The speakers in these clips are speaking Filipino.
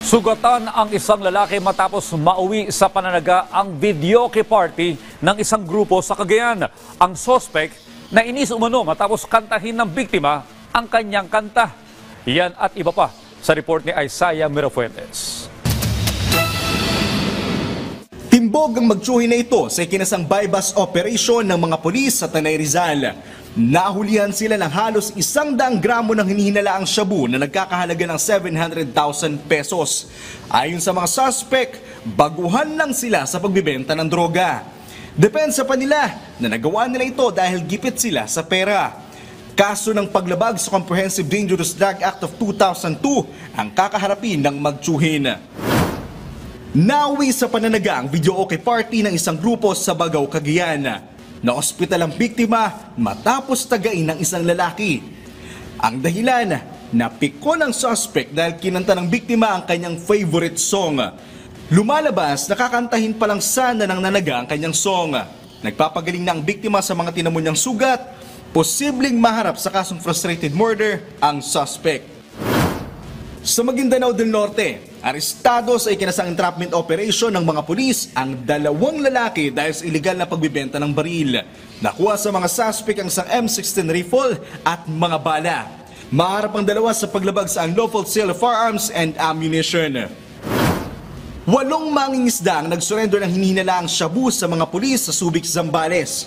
Sugatan ang isang lalaki matapos mauwi sa pananaga ang videoke party ng isang grupo sa Cagayan. Ang sospek na inis umano matapos kantahin ng biktima ang kanyang kanta. Yan at iba pa sa report ni Isaiah Mirafuentes. Timbog ang magtsuhin na ito sa ikinasang bypass operation ng mga pulis sa Tanay Rizal. Nahulihan sila ng halos 100 gramo ng hinihinalaang shabu na nagkakahalaga ng 700,000 pesos. Ayon sa mga suspect, baguhan lang sila sa pagbibenta ng droga. Depensa pa nila na nagawa nila ito dahil gipit sila sa pera. Kaso ng paglabag sa Comprehensive Dangerous Drug Act of 2002 ang kakaharapin ng magtsuhin. Nawi sa pananaga ang videoke party ng isang grupo sa Bagao, Cagayan. Na-ospital ang biktima matapos tagain ng isang lalaki. Ang dahilan, napiko ng suspect dahil kinanta ng biktima ang kanyang favorite song. Lumalabas, nakakantahin pa lang sana ng nanaga ang kanyang song. Nagpapagaling na ang biktima sa mga tinamo niyang sugat. Posibleng maharap sa kasong frustrated murder ang suspect. Sa Maguindanao del Norte, arestado sa ikinasang entrapment operation ng mga pulis ang 2 lalaki dahil sa iligal na pagbibenta ng baril. Nakuha sa mga suspect ang isang M16 rifle at mga bala. Maharap ang dalawa sa paglabag sa unlawful sale of firearms and ammunition. 8 mangingisda ang nagsurrender ng hinihinalaang shabu sa mga pulis sa Subic, Zambales.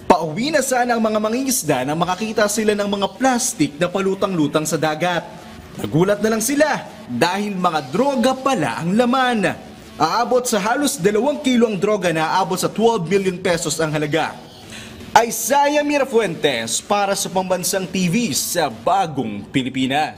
Pauwi na sana ang mga mangingisda nang makakita sila ng mga plastik na palutang-lutang sa dagat. Nagulat na lang sila dahil mga droga pala ang laman. Aabot sa halos 2 kilo ang droga na aabot sa 12 million pesos ang halaga. Isaiah Mirafuentes para sa Pambansang TV sa Bagong Pilipinas.